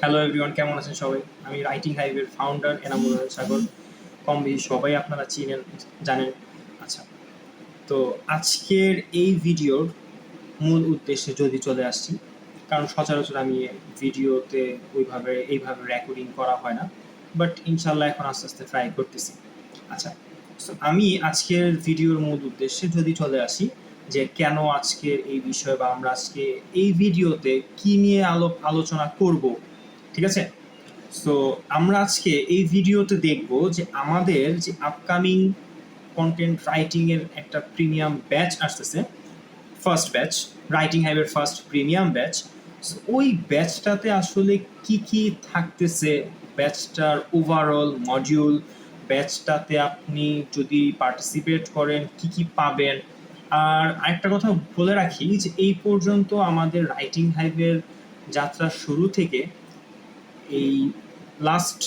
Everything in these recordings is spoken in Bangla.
হ্যালো এভরিওয়ান, কেমন আছেন সবাই? আমি রাইটিং হাইভের ফাউন্ডার এনামুল সাগর। কম বেশি সবাই আপনারা চিনেন, জানেন। আচ্ছা, তো আজকের এই ভিডিওর মূল উদ্দেশ্যে যদি চলে আসছি, কারণ সচরাচর আমি ভিডিওতে এইভাবে রেকর্ডিং করা হয় না, বাট ইনশাল্লাহ এখন আস্তে আস্তে ট্রাই করতেছি। আচ্ছা, তো আমি আজকের ভিডিওর মূল উদ্দেশ্যে যদি চলে আসি, যে কেন আজকের এই বিষয় বা আমরা আজকে এই ভিডিওতে কি নিয়ে আলোচনা করব, ঠিক আছে? সো আমরা আজকে এই ভিডিওতে দেখব যে আমাদের যে আপকামিং কন্টেন্ট রাইটিং এর একটা প্রিমিয়াম ব্যাচ আসতেছে, ফার্স্ট ব্যাচ, রাইটিং হাইভের ফার্স্ট প্রিমিয়াম ব্যাচ। ওই ব্যাচটাতে আসলে কি কি থাকতেছে, ব্যাচটার ওভারঅল মডিউল, ব্যাচটাতে আপনি যদি পার্টিসিপেট করেন কি কি পাবেন। আর আরেকটা কথা বলে রাখি যে এই পর্যন্ত আমাদের রাইটিং হাইভের যাত্রা শুরু থেকে এই লাস্ট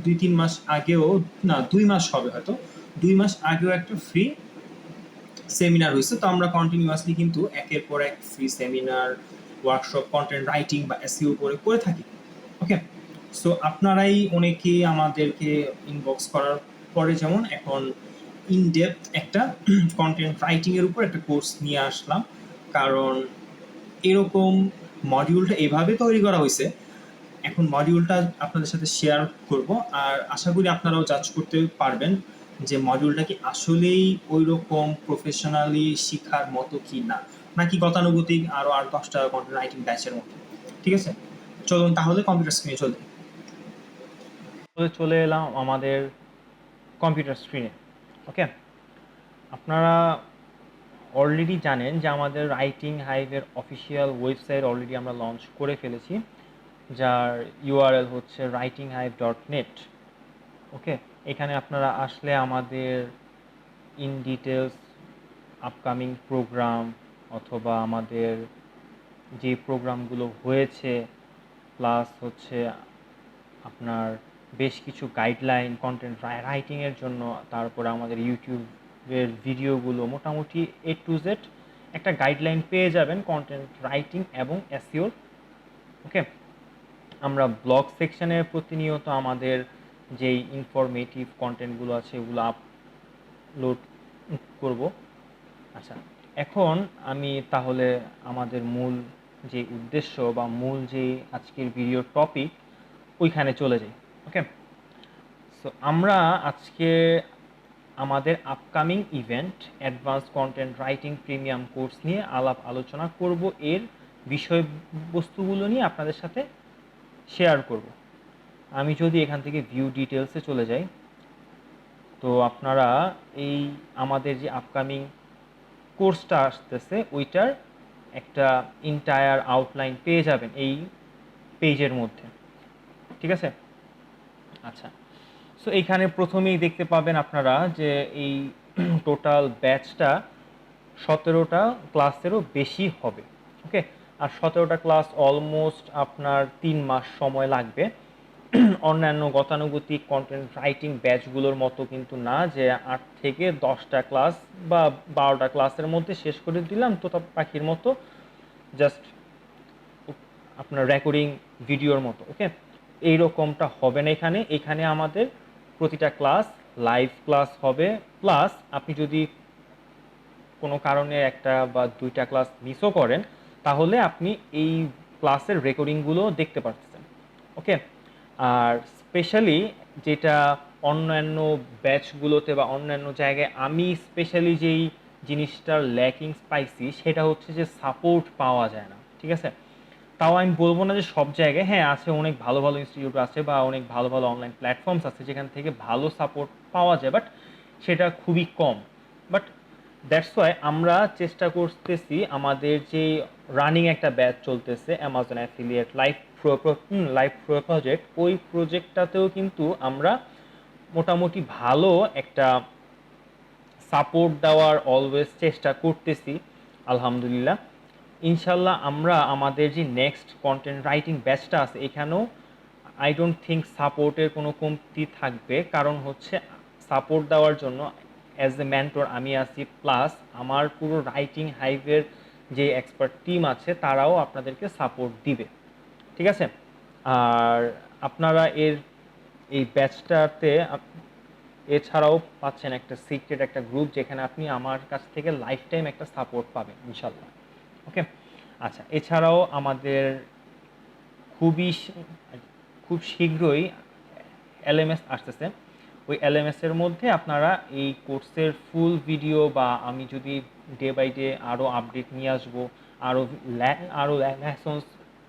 2-3 মাস আগেও, না 2 মাস হবে হয়তো, 2 মাস আগেও একটা ফ্রি সেমিনার হয়েছে। তো আমরা কন্টিনিউয়াসলি কিন্তু একের পর এক free seminar, workshop, content writing বা এসইও করে থাকি। ওকে, সো আপনারাই অনেকেই আমাদেরকে ইনবক্স করার পরে যেমন এখন ইনডেপথ একটা কন্টেন্ট রাইটিং এর উপর একটা কোর্স নিয়ে আসলাম, কারণ এরকম মডিউলটা এভাবে তৈরি করা হয়েছে। এখন মডিউলটা আপনাদের সাথে শেয়ার করব, আর আশা করি আপনারাও জাজ করতে পারবেন যে মডিউলটা কি আসলেই ওই রকম প্রফেশনালি শেখার মতো কি না, নাকি গতানুগতিক আরও 8-10টা কন্টেন্ট রাইটিং ব্যাচের মতো। ঠিক আছে, চলুন তাহলে কম্পিউটার স্ক্রিনে চলে চলে এলাম আমাদের কম্পিউটার স্ক্রিনে। ওকে, আপনারা অলরেডি জানেন যে আমাদের রাইটিং হাইভের অফিসিয়াল ওয়েবসাইট অলরেডি আমরা লঞ্চ করে ফেলেছি, যার ইউআরএল হচ্ছে writinghive.net। ওকে, এখানে আপনারা আসলে আমাদের ইন ডিটেলস আপকামিং প্রোগ্রাম অথবা আমাদের যে প্রোগ্রামগুলো হয়েছে, প্লাস হচ্ছে আপনার বেশ কিছু গাইডলাইন কন্টেন্ট রাইটিংয়ের জন্য, তারপরে আমাদের ইউটিউবের ভিডিওগুলো, মোটামুটি A to Z একটা গাইডলাইন পেয়ে যাবেন কন্টেন্ট রাইটিং এবং এসইওর। ওকে, আমরা ব্লগ সেকশনে প্রতিনিয়ত আমাদের যেই ইনফরমেটিভ কন্টেন্টগুলো আছে এগুলো আপলোড করব। আচ্ছা, এখন আমি তাহলে আমাদের মূল যে উদ্দেশ্য বা মূল যে আজকের ভিডিওর টপিক ওইখানে চলে যাই। ওকে, সো আমরা আজকে আমাদের upcoming event advance content writing premium course নিয়ে আলোচনা করব, এর বিষয়বস্তুগুলো নিয়ে আপনাদের সাথে শেয়ার করব। আমি যদি এখান থেকে ভিউ ডিটেলসে চলে যাই, তো আপনারা এই আমাদের যে আপকামিং কোর্সটা আসতেছে ওইটার একটা ইন্টায়ার আউটলাইন পেয়ে যাবেন এই পেজের মধ্যে। ঠিক আছে, আচ্ছা, সো এইখানে প্রথমেই দেখতে পাবেন আপনারা যে এই টোটাল ব্যাচটা 17টা ক্লাসেরও বেশি হবে। ওকে, আর 17টা ক্লাস অলমোস্ট আপনার 3 মাস সময় লাগবে। অন্যান্য গতানুগতিক কন্টেন্ট রাইটিং ব্যাচগুলোর মতো কিন্তু না যে 8 থেকে 10টা ক্লাস বা 12টা ক্লাসের মধ্যে শেষ করে দিলাম তোতা পাখির মতো, জাস্ট আপনার রেকর্ডিং ভিডিওর মতো। ওকে, এই রকমটা হবে না এখানে। এখানে আমাদের প্রতিটা ক্লাস লাইভ ক্লাস হবে, প্লাস আপনি যদি কোনো কারণে একটা বা 2টা ক্লাস মিসও করেন তাহলে আপনি এই ক্লাসের রেকর্ডিংগুলো দেখতে পাচ্ছেন। ওকে, আর স্পেশালি যেটা অন্যান্য ব্যাচগুলোতে বা অন্যান্য জায়গায় আমি স্পেশালি যেই জিনিসটার ল্যাকিংস পাইছি সেটা হচ্ছে যে সাপোর্ট পাওয়া যায় না। ঠিক আছে, তাও আমি বলবো না যে সব জায়গায়, হ্যাঁ আছে, অনেক ভালো ভালো ইনস্টিটিউট আছে বা অনেক ভালো ভালো অনলাইন প্ল্যাটফর্মস আছে যেখান থেকে ভালো সাপোর্ট পাওয়া যায়, বাট সেটা খুবই কম। বাট দ্যাটস ওয়াই আমরা চেষ্টা করতেছি আমাদের যে রানিং একটা ব্যাচ চলতেছে অ্যামাজন অ্যাফিলিয়েট লাইভ প্রজেক্ট, ওই প্রজেক্টটাতেও কিন্তু আমরা মোটামুটি ভালো একটা সাপোর্ট দেওয়ার অলওয়েজ চেষ্টা করতেছি, আলহামদুলিল্লাহ। ইনশাল্লাহ আমরা আমাদের যে নেক্সট কন্টেন্ট রাইটিং ব্যাচটা আছে এখানেও আই ডোন্ট থিঙ্ক সাপোর্টের কোনো কমতি থাকবে, কারণ হচ্ছে সাপোর্ট দেওয়ার জন্য অ্যাজ এ মেন্টর আমি আছি, প্লাস আমার পুরো রাইটিং হাইভের যে এক্সপার্ট টিম আছে তারাও আপনাদেরকে সাপোর্ট দিবে। ঠিক আছে, আর আপনারা এই ব্যাচটাতে এছাড়াও পাচ্ছেন একটা সিক্রেট একটা গ্রুপ, যেখানে আপনি আমার কাছ থেকে লাইফ টাইম একটা সাপোর্ট পাবেন ইনশাল্লাহ। ওকে, আচ্ছা, এছাড়াও আমাদের খুব শীঘ্রই এলএমএস আসতেছে। ওই এলএমএসের মধ্যে আপনারা এই কোর্সের ফুল ভিডিও, বা আমি যদি ডে বাই ডে আরও আপডেট নিয়ে আসবো, আরও লেসন্স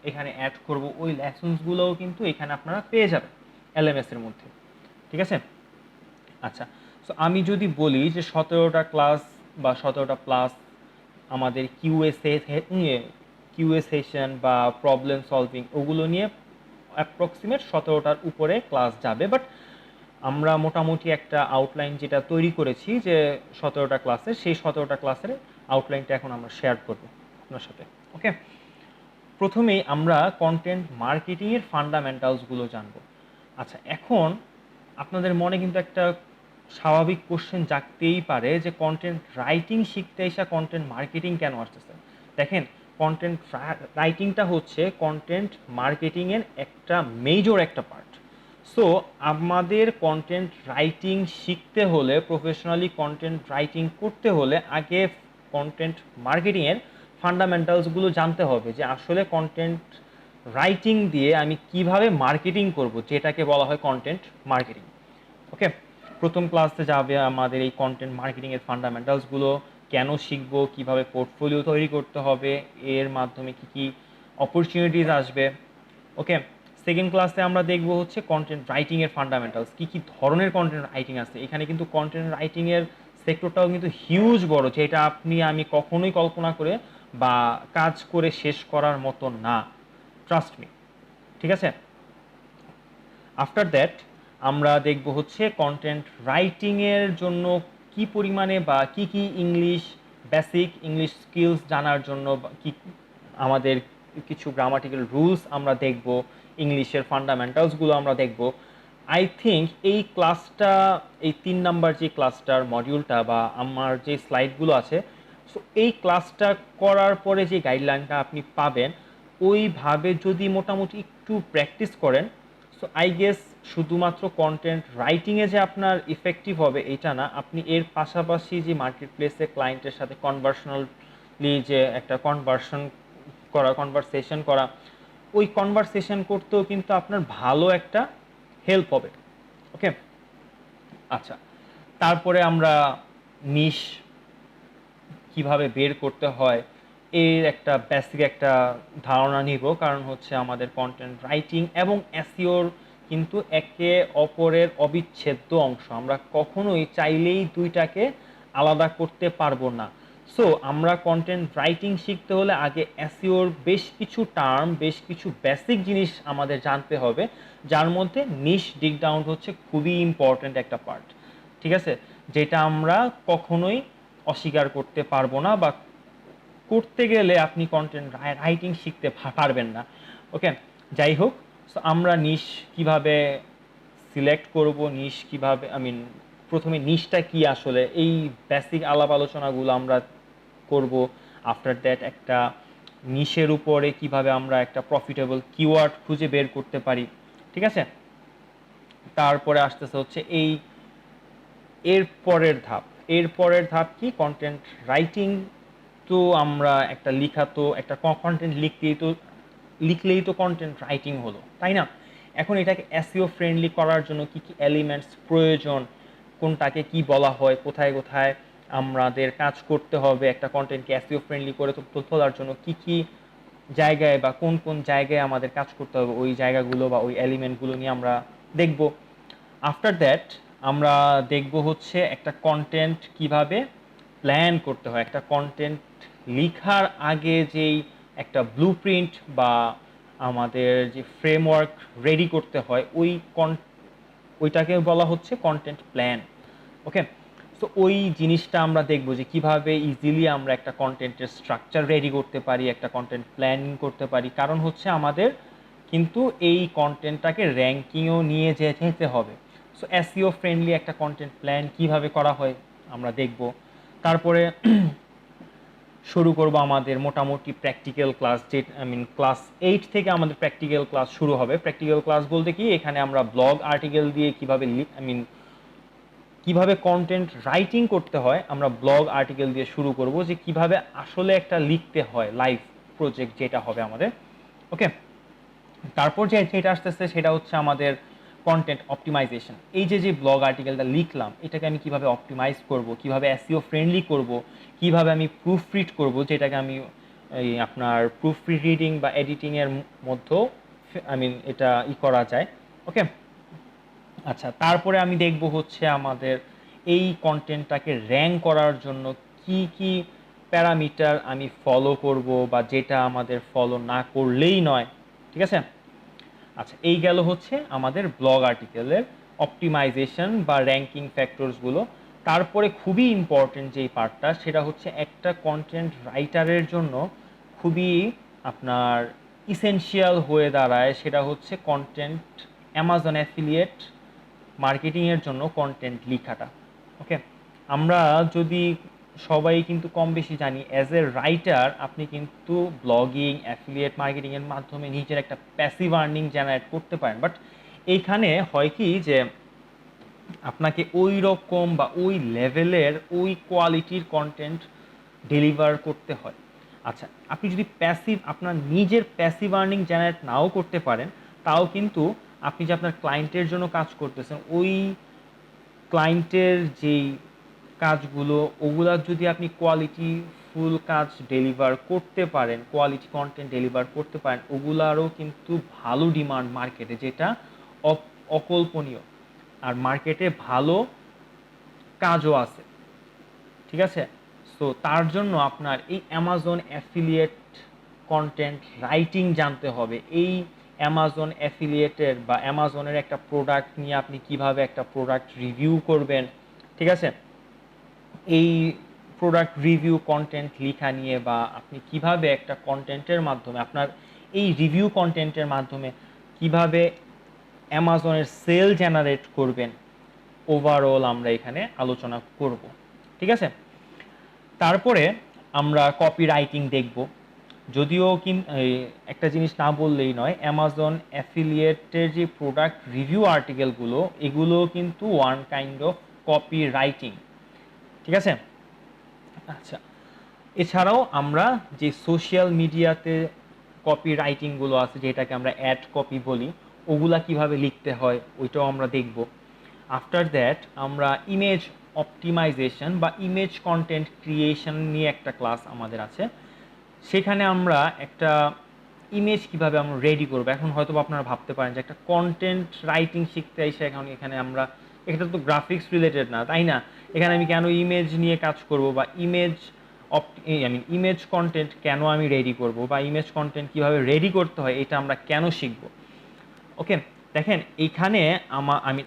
এখানে অ্যাড করব, ওই লেসন্সগুলোও কিন্তু এখানে আপনারা পেয়ে যাবেন এলএমএসের মধ্যে। ঠিক আছে? আচ্ছা, সো আমি যদি বলি যে 17টা ক্লাস বা 17টা প্লাস আমাদের কিউএ সেশন বা প্রবলেম সলভিং, ওগুলো নিয়ে অ্যাপ্রক্সিমেট 17টার উপরে ক্লাস যাবে। বাট আমরা মোটামুটি একটা আউটলাইন যেটা তৈরি করেছি যে 17টা ক্লাসের, সেই 17টা ক্লাসের আউটলাইনটা এখন আমরা শেয়ার করব আপনার সাথে। ওকে, প্রথমেই আমরা কন্টেন্ট মার্কেটিংয়ের ফান্ডামেন্টালসগুলো জানবো। আচ্ছা, এখন আপনাদের মনে কিন্তু একটা স্বাভাবিক কোশ্চেন জাগতেই পারে যে কন্টেন্ট রাইটিং শিখতে এসে কন্টেন্ট মার্কেটিং কেন আসতেছে। দেখেন, কন্টেন্ট রাইটিংটা হচ্ছে কন্টেন্ট মার্কেটিংয়ের একটা মেজর একটা পার্ট। সো আমাদের কন্টেন্ট রাইটিং শিখতে হলে, প্রফেশনালি কন্টেন্ট রাইটিং করতে হলে আগে কন্টেন্ট মার্কেটিংয়ের ফান্ডামেন্টালসগুলো জানতে হবে, যে আসলে কন্টেন্ট রাইটিং দিয়ে আমি কিভাবে মার্কেটিং করব, যেটাকে বলা হয় কন্টেন্ট মার্কেটিং। ওকে, প্রথম ক্লাসে যাবে আমাদের এই কন্টেন্ট মার্কেটিংয়ের ফান্ডামেন্টালসগুলো, কেন শিখব, কিভাবে পোর্টফোলিও তৈরি করতে হবে, এর মাধ্যমে কি কি অপরচুনিটিস আসবে। ওকে, সেকেন্ড ক্লাসে আমরা দেখব হচ্ছে কন্টেন্ট রাইটিংয়ের ফান্ডামেন্টালস, কী কী ধরনের কন্টেন্ট রাইটিং আছে। এখানে কিন্তু কন্টেন্ট রাইটিংয়ের সেক্টরটাও কিন্তু হিউজ বড়, যেটা আমি কখনোই কল্পনা করে বা কাজ করে শেষ করার মতো না, ট্রাস্ট মি। ঠিক আছে? আফটার দ্যাট আমরা দেখব হচ্ছে কন্টেন্ট রাইটিংয়ের জন্য কি পরিমাণে বা কি কি বেসিক ইংলিশ স্কিলস জানার জন্য কি আমাদের কিছু গ্রামাটিক্যাল রুলস আমরা দেখব, ইংলিশের ফান্ডামেন্টালসগুলো আমরা দেখব। আই থিঙ্ক এই ক্লাসটা, এই 3 নাম্বার যে ক্লাসটার মডিউলটা বা আমার যে স্লাইডগুলো আছে, সো এই ক্লাসটা করার পরে যে গাইডলাইনটা আপনি পাবেন, ওইভাবে যদি মোটামুটি একটু প্র্যাকটিস করেন, সো আই গেস শুধুমাত্র কন্টেন্ট রাইটিংয়ে যে আপনার ইফেক্টিভ হবে এটা না, আপনি এর পাশাপাশি যে মার্কেট প্লেসে ক্লায়েন্টের সাথে কনভার্সনালি যে একটা কনভারসেশন করা, ওই কনভারসেশন করতেও কিন্তু আপনার ভালো একটা হেল্প হবে। ওকে, আচ্ছা, তারপরে আমরা নিশ কিভাবে বের করতে হয় এর একটা বেসিক একটা ধারণা নিব, কারণ হচ্ছে আমাদের কন্টেন্ট রাইটিং এবং এসইওর কিন্তু একে অপরের অবিচ্ছেদ্য অংশ, আমরা কখনোই চাইলেই দুইটাকে আলাদা করতে পারবো না। সো আমরা কন্টেন্ট রাইটিং শিখতে হলে আগে এসইওর বেশ কিছু টার্ম, বেশ কিছু বেসিক জিনিস আমাদের জানতে হবে, যার মধ্যে নিশ ডিগ ডাউন হচ্ছে খুবই ইম্পর্ট্যান্ট একটা পার্ট। ঠিক আছে, যেটা আমরা কখনোই অস্বীকার করতে পারবো না, বা করতে গেলে আপনি কন্টেন্ট রাইটিং শিখতে পারবেন না। ওকে, যাই হোক, সো আমরা নিশ কিভাবে সিলেক্ট করব, নিশ কিভাবে প্রথমে নিশটা কি আসলে, এই বেসিক আলাপ আলোচনাগুলো আমরা করব। আফটার দ্যাট একটা নিশের উপরে কিভাবে আমরা একটা প্রফিটেবল কিওয়ার্ড খুঁজে বের করতে পারি। ঠিক আছে, তারপরে আসতেছে হচ্ছে এর পরের ধাপ কি, কন্টেন্ট রাইটিং। তো আমরা একটা একটা কন্টেন্ট লিখলেই তো কন্টেন্ট রাইটিং হলো, তাই না? এখন এটাকে এসইও ফ্রেন্ডলি করার জন্য কি কি এলিমেন্টস প্রয়োজন, কোনটাকে কি বলা হয়, কোথায় কোথায় আমাদের কাজ করতে হবে একটা কন্টেন্টকে এসইও ফ্রেন্ডলি করে তোলার জন্য, কি কি জায়গায় বা কোন কোন জায়গায় আমাদের কাজ করতে হবে, ওই জায়গাগুলো বা ওই এলিমেন্টগুলো নিয়ে আমরা দেখব। আফটার দ্যাট আমরা দেখব হচ্ছে একটা কন্টেন্ট কিভাবে প্ল্যান করতে হয়, একটা কন্টেন্ট লেখার আগে যেই একটা ব্লুপ্রিন্ট বা আমাদের যে ফ্রেমওয়ার্ক রেডি করতে হয়, ওইটাকে বলা হচ্ছে কন্টেন্ট প্ল্যান। ওকে, সো ওই জিনিসটা আমরা দেখব যে কিভাবে ইজিলি আমরা একটা কন্টেন্টের স্ট্রাকচার রেডি করতে পারি, একটা কন্টেন্ট প্ল্যানিং করতে পারি, কারণ হচ্ছে আমাদের কিন্তু এই কন্টেন্টটাকে র্যাঙ্কিংও নিয়ে যেতে হবে। সো এসইও ফ্রেন্ডলি একটা কন্টেন্ট প্ল্যান কিভাবে করা হয় আমরা দেখব। তারপরে শুরু করব আমাদের মোটামুটি প্র্যাকটিক্যাল ক্লাস, যে ক্লাস 8 থেকে আমাদের প্র্যাকটিক্যাল ক্লাস শুরু হবে। প্র্যাকটিক্যাল ক্লাস বলতে কি, এখানে আমরা ব্লগ আর্টিকেল দিয়ে কিভাবে কিভাবে কন্টেন্ট রাইটিং করতে হয় আমরা ব্লগ আর্টিকেল দিয়ে শুরু করব, যে কিভাবে আসলে একটা লিখতে হয় লাইভ প্রজেক্ট যেটা হবে আমাদের। ওকে, তারপর যেটা আসতেছে সেটা হচ্ছে আমাদের কন্টেন্ট অপটিমাইজেশন। এই যে ব্লগ আর্টিকেলটা লিখলাম এটাকে আমি কিভাবে অপটিমাইজ করব, কিভাবে এসইও ফ্রেন্ডলি করব, কিভাবে আমি প্রুফ রিড করব, যেটাকে আমি এই আপনার প্রুফ রিডিং বা এডিটিংয়ের মধ্যেও এটা করা যায়। ওকে, আচ্ছা, তারপরে আমি দেখব হচ্ছে আমাদের এই কন্টেন্টটাকে র্যাঙ্ক করার জন্য কি কি প্যারামিটার আমি ফলো করব, বা যেটা আমাদের ফলো না করলেই নয়। ঠিক আছে, আচ্ছা, এই গেল হচ্ছে আমাদের ব্লগ আর্টিকেলের অপটিমাইজেশন বা র্যাঙ্কিং ফ্যাক্টরসগুলো। তারপরে খুবই ইম্পর্টেন্ট যেই পার্টটা, সেটা হচ্ছে একটা কন্টেন্ট রাইটারের জন্য খুবই আপনার ইসেনশিয়াল হয়ে দাঁড়ায়, সেটা হচ্ছে কন্টেন্ট অ্যামাজন অ্যাফিলিয়েট মার্কেটিংয়ের জন্য কন্টেন্ট লেখাটা। ওকে, আমরা যদি সবাই কিন্তু কম বেশি জানি, অ্যাজ এ রাইটার আপনি কিন্তু ব্লগিং অ্যাফিলিয়েট মার্কেটিংয়ের মাধ্যমে নিজের একটা প্যাসিভ আর্নিং জেনারেট করতে পারেন। বাট এইখানে হয় কি যে আপনাকে ওই রকম বা ওই লেভেলের ওই কোয়ালিটির কন্টেন্ট ডেলিভার করতে হয়। আচ্ছা, আপনি যদি আপনার নিজের প্যাসিভ আর্নিং জেনারেট নাও করতে পারেন, তাও কিন্তু আপনি যে আপনার ক্লায়েন্টের জন্য কাজ করতেছেন, ওই ক্লায়েন্টের যেই কাজগুলো ওগুলার যদি আপনি কোয়ালিটি ফুল কাজ ডেলিভার করতে পারেন, কোয়ালিটি কন্টেন্ট ডেলিভার করতে পারেন, ওগুলারও কিন্তু ভালো ডিমান্ড মার্কেটে, যেটা অকল্পনীয়। আর মার্কেটে ভালো কাজও আছে। ঠিক আছে, সো তার জন্য আপনার এই অ্যামাজন অ্যাফিলিয়েট কন্টেন্ট রাইটিং জানতে হবে। এই অ্যামাজন অ্যাফিলিয়েটের বা অ্যামাজনের একটা প্রোডাক্ট নিয়ে আপনি কিভাবে একটা প্রোডাক্ট রিভিউ করবেন। ঠিক আছে, এই প্রোডাক্ট রিভিউ কন্টেন্ট লেখা নিয়ে, বা আপনি কিভাবে একটা কন্টেন্টের মাধ্যমে আপনার এই রিভিউ কন্টেন্টের মাধ্যমে কিভাবে অ্যামাজনের সেল জেনারেট করবেন, ওভারঅল আমরা এখানে আলোচনা করব। ঠিক আছে, তারপরে আমরা কপি রাইটিং দেখব। যদিও একটা জিনিস না বললেই নয়, অ্যামাজন অ্যাফিলিয়েটের যে প্রোডাক্ট রিভিউ আর্টিকেলগুলো, এগুলো কিন্তু one kind of copy writing. ঠিক আছে, আচ্ছা, এছাড়াও আমরা যে সোশ্যাল মিডিয়াতে কপি রাইটিংগুলো আছে, যেটাকে আমরা অ্যাড কপি বলি, ওগুলা কিভাবে লিখতে হয় ওইটাও আমরা দেখব। আফটার দ্যাট আমরা ইমেজ অপটিমাইজেশন বা ইমেজ কন্টেন্ট ক্রিয়েশন নিয়ে একটা ক্লাস আমাদের আছে। সেখানে আমরা একটা ইমেজ কিভাবে আমরা রেডি করবো। এখন হয়তো আপনারা ভাবতে পারেন যে একটা কন্টেন্ট রাইটিং শিখতে এসে এখানে আমরা, এটা তো গ্রাফিক্স রিলেটেড না, তাই না? এখানে আমি কেন ইমেজ নিয়ে কাজ করব, বা ইমেজ কন্টেন্ট কেন আমি রেডি করব, বা ইমেজ কন্টেন্ট কিভাবে রেডি করতে হয় এটা আমরা কেন শিখব। ওকে, দেখেন এইখানে আমি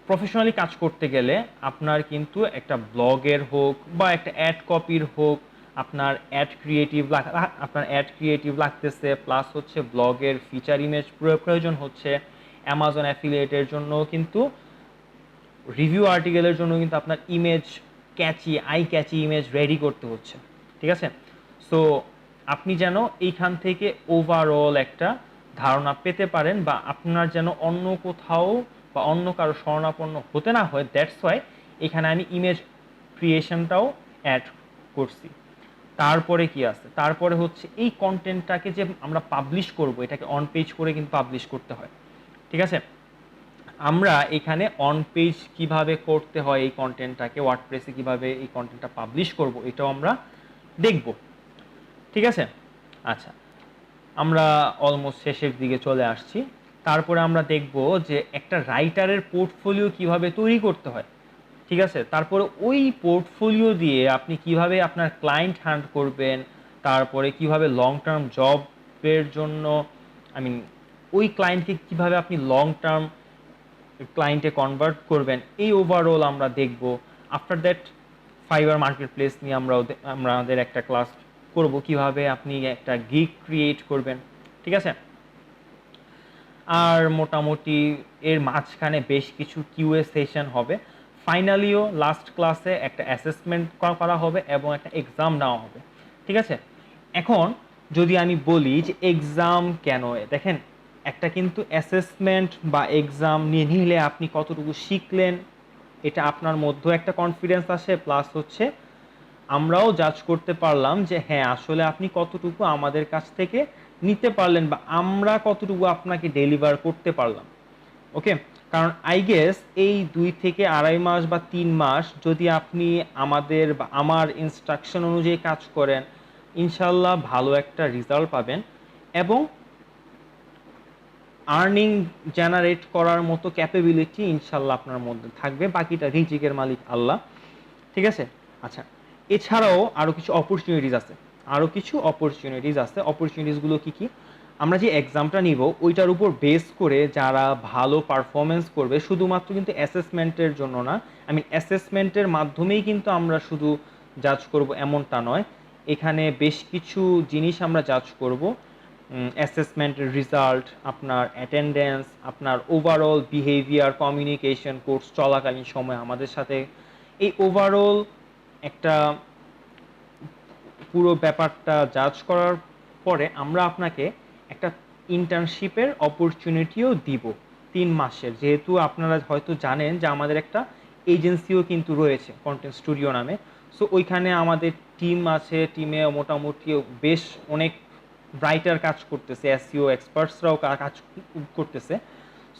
প্রফেশনালি কাজ করতে গেলে আপনার কিন্তু একটা ব্লগের হোক বা একটা অ্যাড কপির হোক, আপনার অ্যাড ক্রিয়েটিভ লাগতেছে, প্লাস হচ্ছে ব্লগের ফিচার ইমেজ প্রয়োজন হচ্ছে। অ্যামাজন অ্যাফিলিয়েটের জন্য কিন্তু রিভিউ আর্টিকেলের জন্য কিন্তু আপনার image eye catchy image ready করতে হচ্ছে। ঠিক আছে, সো আপনি যেন এইখান থেকে ওভারঅল একটা ধারণা পেতে পারেন, বা আপনার যেন অন্য কোথাও বা অন্য কারো শরণাপন্ন হতে না হয়, দ্যাটস ওয়াই এখানে আমি ইমেজ ক্রিয়েশনটাও অ্যাড করছি। তারপরে কি আছে, তারপরে হচ্ছে এই কন্টেন্টটাকে যে আমরা পাবলিশ করব, এটাকে অন পেজ করে কিন্তু পাবলিশ করতে হয়। ঠিক আছে, আমরা এখানে অন পেজ কিভাবে করতে হয়, এই কন্টেন্টটাকে ওয়ার্ডপ্রেসে কিভাবে এই কন্টেন্টটা পাবলিশ করব, এটাও আমরা দেখব। ঠিক আছে, আচ্ছা, আমরা অলমোস্ট শেষের দিকে চলে আসছি। তারপরে আমরা দেখব যে একটা রাইটারের পোর্টফোলিও কিভাবে তৈরি করতে হয়। ঠিক আছে, তারপরে ওই পোর্টফোলিও দিয়ে আপনি কিভাবে আপনার ক্লায়েন্ট হান্ট করবেন, তারপরে কিভাবে লং টার্ম জবের জন্য আই মিন ওই ক্লায়েন্টকে কিভাবে আপনি লং টার্ম ক্লায়েন্টে কনভার্ট করবেন, এই ওভারঅল আমরা দেখব। After that fibre market place নিয়ে আমাদের একটা ক্লাস করব, কিভাবে আপনি একটা গিগ ক্রিয়েট করবেন। ঠিক আছে, আর মোটামুটি এর মাঝখানে বেশ কিছু কিউএ সেশন হবে। ফাইনালিও লাস্ট ক্লাসে একটা অ্যাসেসমেন্ট করা হবে এবং একটা এক্সাম নেওয়া হবে। ঠিক আছে? এখন যদি আমি বলি যে এক্সাম কেন, দেখেন একটা কিন্তু অ্যাসেসমেন্ট বা এক্সাম নিয়ে নিলে আপনি কতটুকু শিখলেন এটা আপনার মধ্যে একটা কনফিডেন্স আসে, প্লাস হচ্ছে আমরাও জাজ করতে পারলাম যে হ্যাঁ আসলে আপনি কতটুকু আমাদের কাছ থেকে নিতে পারলেন বা আমরা কতটুকু আপনাকে ডেলিভার করতে পারলাম। ওকে, কারণ আই গেস এই 2 থেকে আড়াই মাস বা 3 মাস যদি আপনি আমাদের বা আমার ইনস্ট্রাকশন অনুযায়ী কাজ করেন, ইনশাল্লাহ ভালো একটা রেজাল্ট পাবেন এবং আর্নিং জেনারেট করার মতো ক্যাপাবিলিটি ইনশাল্লাহ আপনার মধ্যে থাকবে। বাকিটা রিজিকের মালিক আল্লাহ। ঠিক আছে? আচ্ছা, এছাড়াও আরও কিছু অপরচুনিটিস আছে, অপরচুনিটিসগুলো কি কি? আমরা যে এক্সামটা নিব ওইটার উপর বেস করে যারা ভালো পারফরমেন্স করবে, শুধুমাত্র কিন্তু অ্যাসেসমেন্টের জন্য না, অ্যাসেসমেন্টের মাধ্যমেই কিন্তু আমরা শুধু জাজ করব এমনটা নয়, এখানে বেশ কিছু জিনিস আমরা জাজ করব। অ্যাসেসমেন্টের রেজাল্ট, আপনার অ্যাটেন্ডেন্স, আপনার ওভারঅল বিহেভিয়ার, কমিউনিকেশন কোর্স চলাকালীন সময় আমাদের সাথে, এই ওভারঅল একটা পুরো ব্যাপারটা জাজ করার পরে আমরা আপনাকে একটা ইন্টার্নশিপের অপরচুনিটিও দিব 3 মাসের। যেহেতু আপনারা হয়তো জানেন যে আমাদের একটা এজেন্সিও কিন্তু রয়েছে কন্টেন্ট স্টুডিও নামে। সো ওইখানে আমাদের টিম আছে, টিমে মোটামুটি বেশ অনেক ব্রাইটার কাজ করতেছে, এসইও এক্সপার্টসরাও কাজ করতেছে।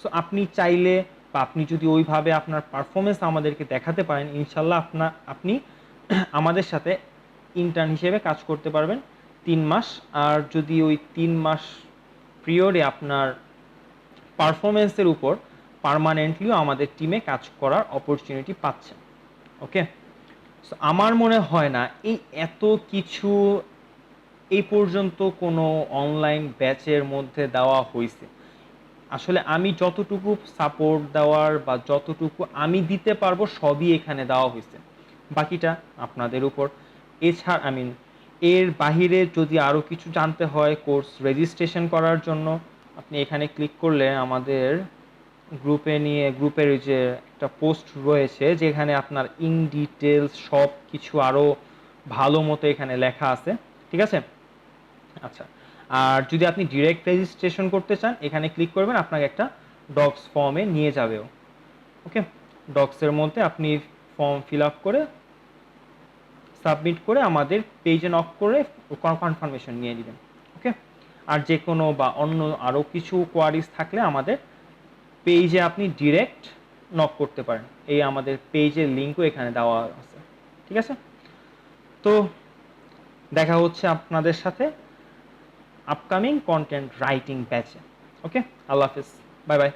সো আপনি চাইলে বা আপনি যদি ওইভাবে আপনার পারফরমেন্স আমাদেরকে দেখাতে পারেন, ইনশাল্লাহ আপনি আমাদের সাথে ইন্টার্ন হিসেবে কাজ করতে পারবেন 3 মাস। আর যদি ওই 3 মাস পিরিয়ডে আপনার পারফরমেন্সের উপর পার্মানেন্টলিও আমাদের টিমে কাজ করার অপরচুনিটি পাচ্ছেন। ওকে, সো আমার মনে হয় না এই এত কিছু এই পর্যন্ত কোনো অনলাইন ব্যাচের মধ্যে দেওয়া হয়েছে। আসলে আমি যতটুকু সাপোর্ট দেওয়ার বা যতটুকু আমি দিতে পারবো সবই এখানে দেওয়া হয়েছে, বাকিটা আপনাদের উপর। এছাড়া এর বাহিরে যদি আরও কিছু জানতে হয় কোর্স রেজিস্ট্রেশন করার জন্য, আপনি এখানে ক্লিক করলে আমাদের গ্রুপের যে একটা পোস্ট রয়েছে যেখানে আপনার ইন ডিটেলস সব কিছু আরও ভালো মতো এখানে লেখা আছে। ঠিক আছে? আচ্ছা, আর যদি আপনি ডিরেক্ট রেজিস্ট্রেশন করতে চান এখানে ক্লিক করবেন, আপনাকে একটা ডক্স ফর্মে নিয়ে যাবেও। ওকে, ডক্সের মধ্যে আপনি ফর্ম ফিল আপ করে সাবমিট করে আমাদের পেজে নক করে কনফার্মেশন নিয়ে নেবেন। ওকে, আর যে কোনো বা অন্য আরও কিছু কোয়ারিজ থাকলে আমাদের পেজে আপনি ডিরেক্ট নক করতে পারেন, এই আমাদের পেজের লিঙ্কও এখানে দেওয়া আছে। ঠিক আছে? তো দেখা হচ্ছে আপনাদের সাথে আপকামিং কন্টেন্ট রাইটিং ব্যাচে। ওকে, আল্লাহ হাফিজ, বাই বাই।